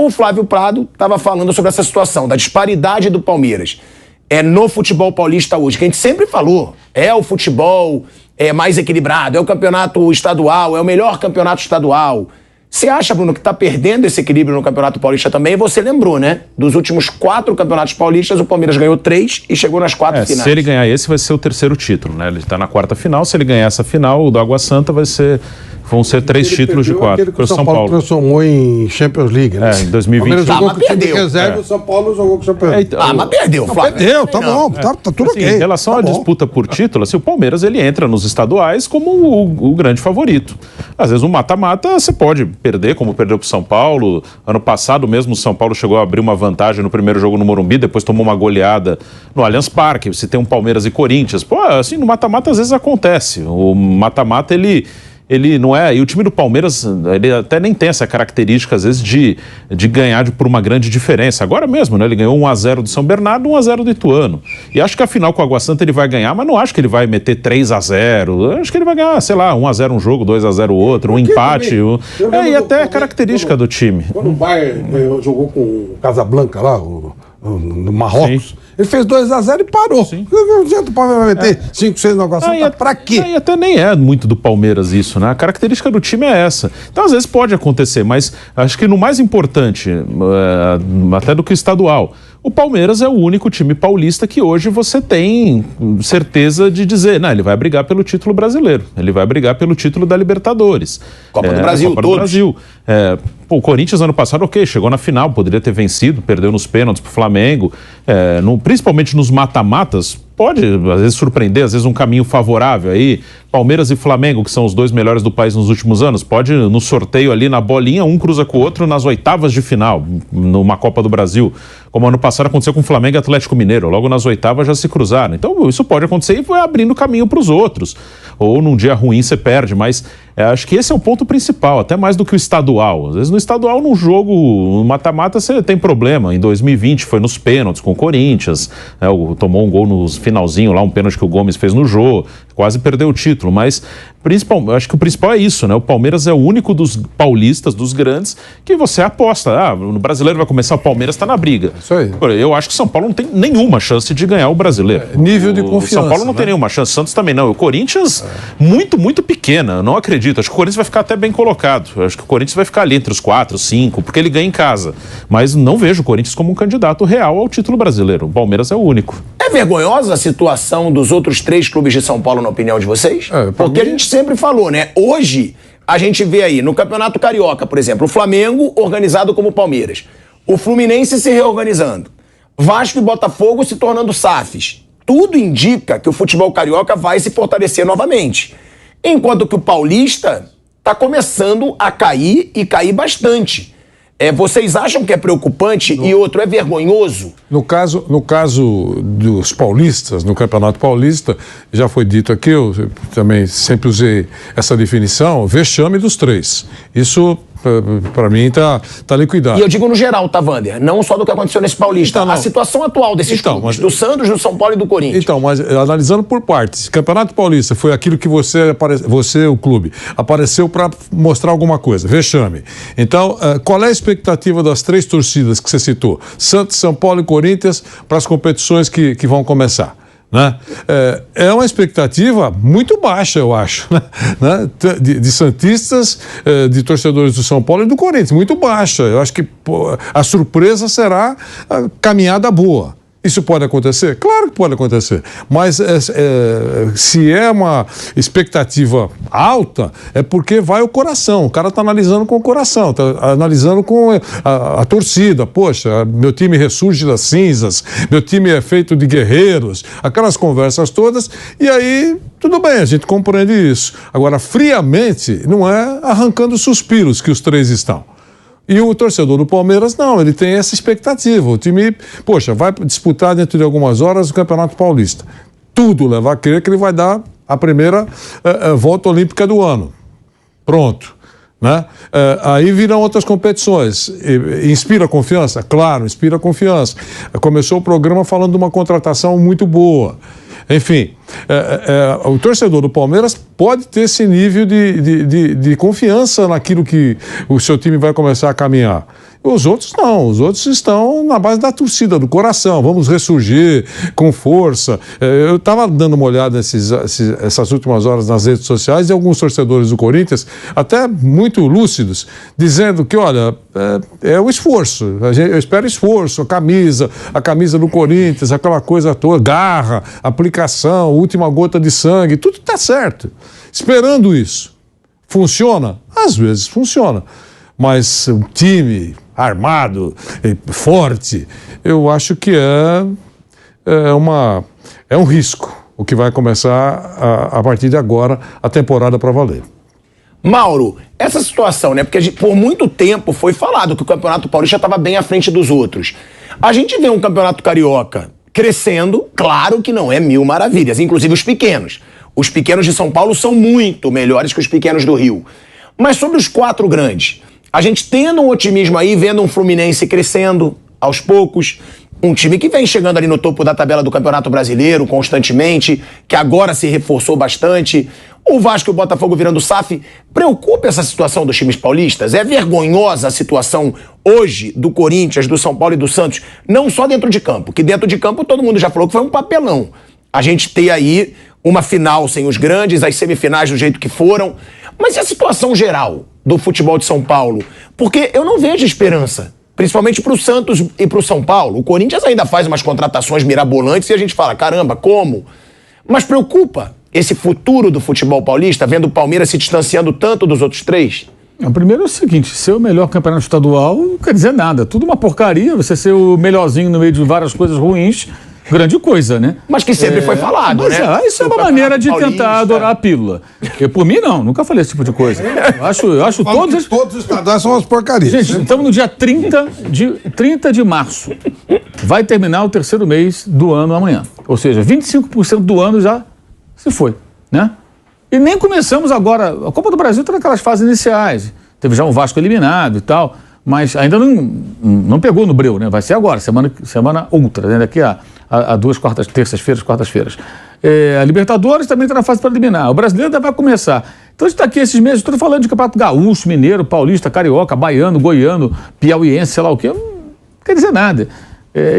O Flávio Prado estava falando sobre essa situação, da disparidade do Palmeiras no futebol paulista hoje, que a gente sempre falou, é o futebol mais equilibrado, é o campeonato estadual, é o melhor campeonato estadual. Você acha, Bruno, que está perdendo esse equilíbrio no Campeonato Paulista também? Você lembrou, né? Dos últimos 4 campeonatos paulistas, o Palmeiras ganhou 3 e chegou nas 4 finais. Se ele ganhar esse, vai ser o 3º título, né? Ele está na 4ª final. Se ele ganhar essa final, o do Água Santa vão ser 3 títulos de 4 para o São Paulo. Transformou em Champions League, né? Em 2020. Jogou com o time de reserva, o São Paulo jogou com o Champions League. Mas perdeu, Flávio. Perdeu, tá bom, tá tudo assim, ok. Em relação à disputa por título, assim, o Palmeiras ele entra nos estaduais como o grande favorito. Às vezes, um mata-mata você pode perder, como perdeu para o São Paulo. Ano passado mesmo, o São Paulo chegou a abrir uma vantagem no primeiro jogo no Morumbi, depois tomou uma goleada no Allianz Parque. Você tem um Palmeiras e Corinthians. Pô, assim, no mata-mata às vezes acontece. O mata-mata, ele não é... E o time do Palmeiras, ele até nem tem essa característica, às vezes, de ganhar por uma grande diferença. Agora mesmo, né? Ele ganhou 1-0 do São Bernardo, 1-0 do Ituano. E acho que a final com o Água Santa ele vai ganhar, mas não acho que ele vai meter 3-0. Acho que ele vai ganhar, sei lá, 1-0 um jogo, 2-0 outro, um empate. E até a característica do time. Quando o Bayern jogou com o Casablanca lá, no Marrocos, sim, ele fez 2-0 e parou. Não adianta o Palmeiras meter 5-6 no Água Santa, pra quê? E até nem é muito do Palmeiras isso, né? A característica do time é essa. Então, às vezes pode acontecer, mas acho que no mais importante, até do que o estadual, o Palmeiras é o único time paulista que hoje você tem certeza de dizer, não, ele vai brigar pelo título brasileiro, ele vai brigar pelo título da Libertadores. Copa do Brasil, Copa do Brasil. O Corinthians ano passado, chegou na final, poderia ter vencido, perdeu nos pênaltis pro Flamengo, principalmente nos mata-matas, pode às vezes surpreender, às vezes um caminho favorável aí. Palmeiras e Flamengo, que são os 2 melhores do país nos últimos anos, pode no sorteio ali na bolinha, um cruza com o outro nas oitavas de final, numa Copa do Brasil, como ano passado aconteceu com o Flamengo e Atlético Mineiro, logo nas oitavas já se cruzaram. Então isso pode acontecer e vai abrindo caminho para os outros, ou num dia ruim você perde, mas acho que esse é o ponto principal, até mais do que o estadual. Às vezes no estadual, num jogo, no mata-mata, você tem problema. Em 2020 foi nos pênaltis com o Corinthians, tomou um gol no finalzinho lá, um pênalti que o Gomes fez no jogo, quase perdeu o título, mas acho que o principal é isso, né? O Palmeiras é o único dos paulistas, dos grandes, que você aposta. No brasileiro vai começar, o Palmeiras está na briga. Isso aí. Eu acho que o São Paulo não tem nenhuma chance de ganhar o brasileiro. Nível de confiança. O São Paulo não tem nenhuma chance, o Santos também não. O Corinthians, muito, muito pequena, eu não acredito. Acho que o Corinthians vai ficar até bem colocado. Eu acho que o Corinthians vai ficar ali entre os 4, 5, porque ele ganha em casa. Mas não vejo o Corinthians como um candidato real ao título brasileiro. O Palmeiras é o único. É vergonhosa a situação dos outros 3 clubes de São Paulo, na opinião de vocês? Porque a gente sempre falou, né? Hoje, a gente vê aí, no Campeonato Carioca, por exemplo, o Flamengo organizado como o Palmeiras. O Fluminense se reorganizando. Vasco e Botafogo se tornando SAFs. Tudo indica que o futebol carioca vai se fortalecer novamente. Enquanto que o paulista está começando a cair e cair bastante. Vocês acham que é preocupante e outro é vergonhoso? No caso dos paulistas, no Campeonato Paulista, já foi dito aqui, eu também sempre usei essa definição, vexame dos 3. Isso, para mim, tá liquidado. E eu digo no geral, tá, Wander? Não só do que aconteceu nesse Paulista. A situação atual desses clubes, do Santos, do São Paulo e do Corinthians. Então, mas analisando por partes, Campeonato Paulista foi aquilo que você, o clube, apareceu para mostrar alguma coisa, vexame. Então, qual é a expectativa das 3 torcidas que você citou? Santos, São Paulo e Corinthians para as competições que vão começar. Né? É uma expectativa muito baixa, eu acho, né? de santistas, de torcedores do São Paulo e do Corinthians, muito baixa. Eu acho que a surpresa será a caminhada boa. Isso pode acontecer? Claro que pode acontecer, mas se é uma expectativa alta, é porque vai o coração, o cara está analisando com o coração, está analisando com a torcida. Poxa, meu time ressurge das cinzas, meu time é feito de guerreiros, aquelas conversas todas, e aí tudo bem, a gente compreende isso. Agora, friamente, não é arrancando suspiros que os 3 estão. E o torcedor do Palmeiras, não, ele tem essa expectativa. O time, vai disputar dentro de algumas horas o Campeonato Paulista. Tudo leva a crer que ele vai dar a primeira volta olímpica do ano. Pronto. Né? Aí virão outras competições. Inspira confiança? Claro, inspira confiança. Começou o programa falando de uma contratação muito boa. Enfim, O torcedor do Palmeiras pode ter esse nível de confiança naquilo que o seu time vai começar a caminhar. Os outros não, os outros estão na base da torcida, do coração, vamos ressurgir com força. Eu estava dando uma olhada essas últimas horas nas redes sociais e alguns torcedores do Corinthians, até muito lúcidos, dizendo que, olha, é o esforço, eu espero esforço, a camisa do Corinthians, aquela coisa toda, garra, aplicação, última gota de sangue, tudo está certo. Esperando isso. Funciona? Às vezes funciona. Mas um time armado, forte, eu acho que é um risco o que vai começar a partir de agora a temporada para valer. Mauro, essa situação, né? Porque por muito tempo foi falado que o Campeonato Paulista estava bem à frente dos outros. A gente vê um Campeonato Carioca crescendo, claro que não é mil maravilhas, inclusive os pequenos. Os pequenos de São Paulo são muito melhores que os pequenos do Rio. Mas sobre os 4 grandes, a gente tendo um otimismo aí, vendo um Fluminense crescendo aos poucos, um time que vem chegando ali no topo da tabela do Campeonato Brasileiro constantemente, que agora se reforçou bastante, o Vasco e o Botafogo virando SAF. Preocupa essa situação dos times paulistas? É vergonhosa a situação hoje do Corinthians, do São Paulo e do Santos, não só dentro de campo, que dentro de campo todo mundo já falou que foi um papelão. A gente ter aí uma final sem os grandes, as semifinais do jeito que foram, mas e a situação geral do futebol de São Paulo? Porque eu não vejo esperança, principalmente para o Santos e para o São Paulo. O Corinthians ainda faz umas contratações mirabolantes e a gente fala, caramba, como? Mas preocupa esse futuro do futebol paulista, vendo o Palmeiras se distanciando tanto dos outros 3? Não, primeiro é o seguinte, ser o melhor campeonato estadual não quer dizer nada, tudo uma porcaria, você ser o melhorzinho no meio de várias coisas ruins, grande coisa, né? Mas que sempre foi falado, né? Isso é uma maneira de tentar adorar a pílula. Por mim, não, nunca falei esse tipo de coisa. Eu acho todos... Todos os estaduais são umas porcarias. Gente, estamos no dia 30 de março. Vai terminar o 3º mês do ano amanhã. Ou seja, 25% do ano já se foi, né? E nem começamos agora. A Copa do Brasil está naquelas fases iniciais. Teve já um Vasco eliminado e tal, mas ainda não pegou no breu, né? Vai ser agora, semana outra, né? Daqui a 2 terças-feiras, quartas-feiras. A Libertadores também está na fase preliminar. O brasileiro ainda vai começar. Então a gente está aqui esses meses, estou falando de Campeonato Gaúcho, Mineiro, Paulista, Carioca, Baiano, Goiano, Piauiense, sei lá o quê. Não quer dizer nada.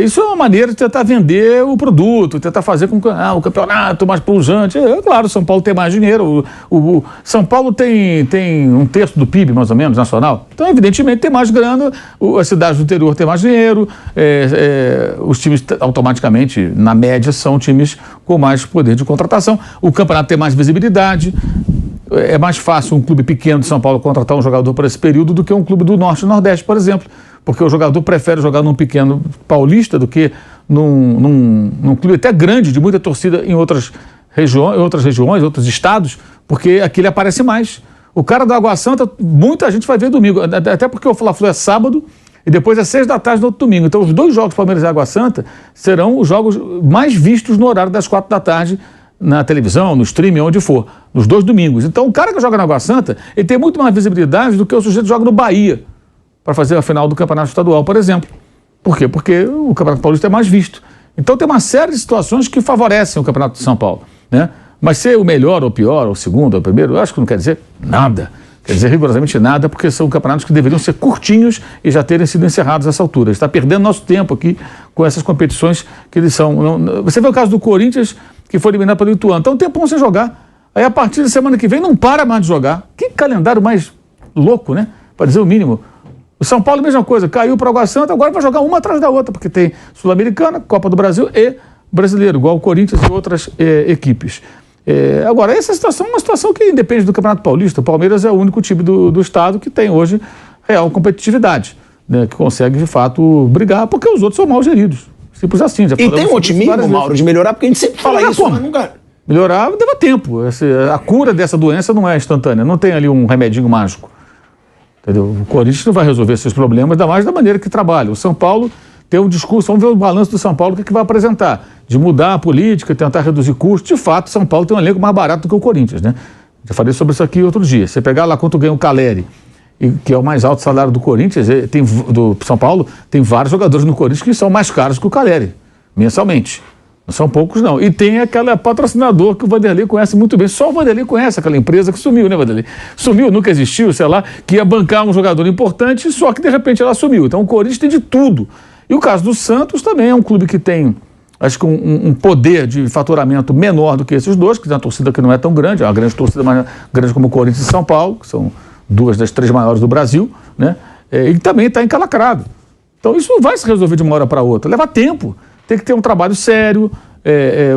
Isso é uma maneira de tentar vender o produto, tentar fazer com que o campeonato mais pujante. Claro, São Paulo tem mais dinheiro. O São Paulo tem 1/3 do PIB, mais ou menos, nacional. Então, evidentemente, tem mais grana. As cidades do interior têm mais dinheiro. Os times, automaticamente, na média, são times com mais poder de contratação. O campeonato tem mais visibilidade. É mais fácil um clube pequeno de São Paulo contratar um jogador para esse período do que um clube do Norte e Nordeste, por exemplo. Porque o jogador prefere jogar num pequeno paulista do que num clube até grande, de muita torcida em outras regiões, outros estados, porque aqui ele aparece mais. O cara do Água Santa, muita gente vai ver domingo, até porque o Fla-Flu é sábado e depois é 6 da tarde no outro domingo. Então os 2 jogos Palmeiras e Água Santa serão os jogos mais vistos no horário das 4 da tarde, na televisão, no streaming, onde for, nos 2 domingos. Então o cara que joga na Água Santa, ele tem muito mais visibilidade do que o sujeito que joga no Bahia, para fazer a final do Campeonato Estadual, por exemplo. Por quê? Porque o Campeonato Paulista é mais visto. Então tem uma série de situações que favorecem o Campeonato de São Paulo, né? Mas ser o melhor, ou pior, ou segundo, ou primeiro, eu acho que não quer dizer nada. Quer dizer rigorosamente nada, porque são campeonatos que deveriam ser curtinhos e já terem sido encerrados a essa altura. Está perdendo nosso tempo aqui com essas competições que eles são... Você vê o caso do Corinthians, que foi eliminado pelo Ituano. Então, um tempão sem jogar. Aí, a partir da semana que vem, não para mais de jogar. Que calendário mais louco, né? Para dizer o mínimo. O São Paulo, mesma coisa. Caiu para o Água Santa, agora vai jogar uma atrás da outra, porque tem Sul-Americana, Copa do Brasil e Brasileiro, igual o Corinthians e outras equipes. Agora, essa situação é uma situação que independe do Campeonato Paulista. O Palmeiras é o único time do estado que tem hoje real competitividade, né? Que consegue, de fato, brigar, porque os outros são mal geridos. Simples assim. Já e tem um otimismo, Mauro, de melhorar, porque a gente sempre fala isso, mas nunca... Melhorar leva tempo. A cura dessa doença não é instantânea, não tem ali um remedinho mágico. Entendeu? O Corinthians não vai resolver esses problemas, ainda mais da maneira que trabalha. O São Paulo tem um discurso, vamos ver o balanço do São Paulo, o que vai apresentar, de mudar a política, tentar reduzir custos. De fato, São Paulo tem um elenco mais barato do que o Corinthians, né? Já falei sobre isso aqui outro dia. Você pegar lá quanto ganha o Caleri, que é o mais alto salário do Corinthians, do São Paulo, tem vários jogadores no Corinthians que são mais caros que o Caleri, mensalmente. São poucos, não. E tem aquele patrocinador que o Vanderlei conhece muito bem. Só o Vanderlei conhece aquela empresa que sumiu, né, Vanderlei? Sumiu, nunca existiu, sei lá, que ia bancar um jogador importante, só que de repente ela sumiu. Então o Corinthians tem de tudo. E o caso do Santos também é um clube que tem, acho que um poder de faturamento menor do que esses dois, que tem uma torcida que não é tão grande, é uma grande torcida, mais grande como o Corinthians e São Paulo, que são 2 das 3 maiores do Brasil, né? E também está encalacrado. Então isso não vai se resolver de uma hora para outra, leva tempo. Tem que ter um trabalho sério,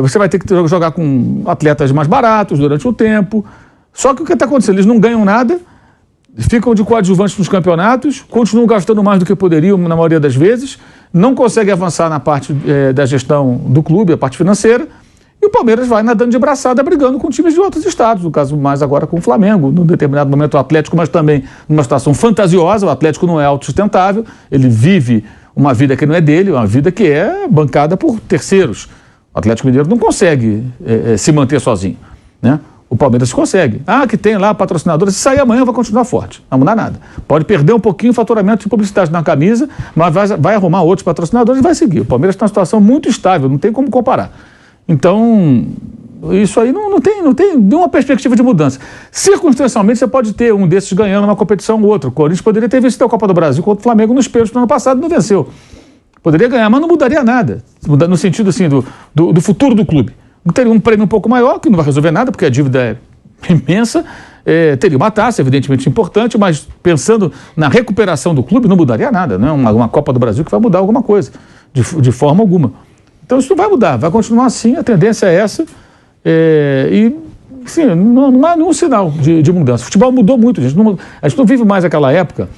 você vai ter que jogar com atletas mais baratos durante o tempo. Só que o que está acontecendo? Eles não ganham nada, ficam de coadjuvantes nos campeonatos, continuam gastando mais do que poderiam na maioria das vezes, não conseguem avançar na parte da gestão do clube, a parte financeira, e o Palmeiras vai nadando de braçada, brigando com times de outros estados, no caso mais agora com o Flamengo, num determinado momento o Atlético, mas também numa situação fantasiosa. O Atlético não é autossustentável, ele vive uma vida que não é dele, uma vida que é bancada por terceiros. O Atlético Mineiro não consegue se manter sozinho, né? O Palmeiras consegue. Que tem lá patrocinadores, se sair amanhã vai continuar forte, não vai mudar nada. Pode perder um pouquinho o faturamento de publicidade na camisa, mas vai arrumar outros patrocinadores e vai seguir. O Palmeiras está numa situação muito estável, não tem como comparar. Então, isso aí não tem nenhuma perspectiva de mudança. Circunstancialmente, você pode ter um desses ganhando uma competição ou outra. O Corinthians poderia ter vencido a Copa do Brasil contra o Flamengo nos pênaltis no ano passado e não venceu. Poderia ganhar, mas não mudaria nada. No sentido assim, do futuro do clube. Teria um prêmio um pouco maior, que não vai resolver nada, porque a dívida é imensa. Teria uma taxa, evidentemente importante, mas pensando na recuperação do clube, não mudaria nada. Não é uma Copa do Brasil que vai mudar alguma coisa, de forma alguma. Então isso não vai mudar, vai continuar assim, a tendência é essa. E, sim, não há nenhum sinal de mudança. O futebol mudou muito, a gente não vive mais aquela época.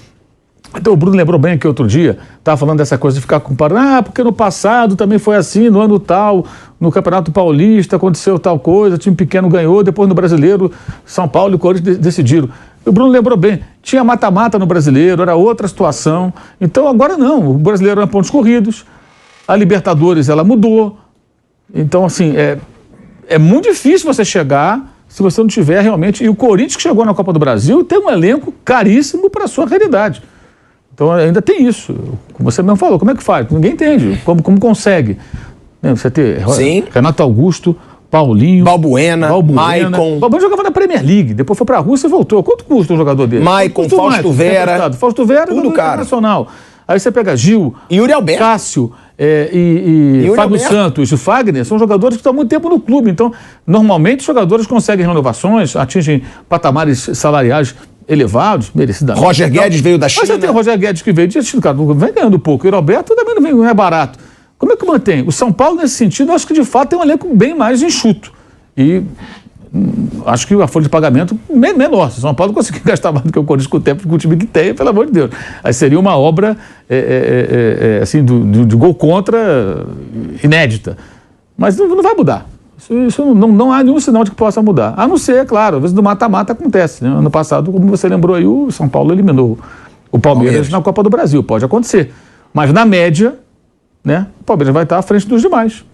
Então o Bruno lembrou bem que outro dia estava falando dessa coisa de ficar comparando, porque no passado também foi assim, no ano tal, no Campeonato Paulista aconteceu tal coisa, time pequeno ganhou, depois no Brasileiro, São Paulo e o Corinthians decidiram. O Bruno lembrou bem, tinha mata-mata no Brasileiro, era outra situação. Então agora não, o Brasileiro é pontos corridos, a Libertadores ela mudou. Então assim, é muito difícil você chegar se você não tiver realmente... E o Corinthians que chegou na Copa do Brasil tem um elenco caríssimo para a sua realidade. Então ainda tem isso. Como você mesmo falou, como é que faz? Ninguém entende. Como consegue? Você ter Renato Augusto, Paulinho, Balbuena, Maicon. Balbuena jogava na Premier League, depois foi para a Rússia e voltou. Quanto custa um jogador dele? Maicon, Fausto Vera. Fausto Vera, tudo caro. Internacional. Aí você pega Gil, Yuri Alberto, Cássio e Fábio Santos e Fagner, são jogadores que estão há muito tempo no clube. Então, normalmente, os jogadores conseguem renovações, atingem patamares salariais elevados, merecidamente. Roger Guedes veio da China. Mas você tem o Roger Guedes que veio de cara, vem ganhando pouco. E o Roberto também não é barato. Como é que mantém? O São Paulo, nesse sentido, eu acho que de fato tem um elenco bem mais enxuto. E acho que a folha de pagamento é menor. Se o São Paulo conseguir gastar mais do que o Corinthians com o tempo, com o time que tem, pelo amor de Deus. Aí seria uma obra assim, de gol contra inédita. Mas não vai mudar. Isso não há nenhum sinal de que possa mudar. A não ser, claro, às vezes do mata-mata acontece. Né? Ano passado, como você lembrou aí, o São Paulo eliminou o Palmeiras na Copa do Brasil. Pode acontecer. Mas na média, né, o Palmeiras vai estar à frente dos demais.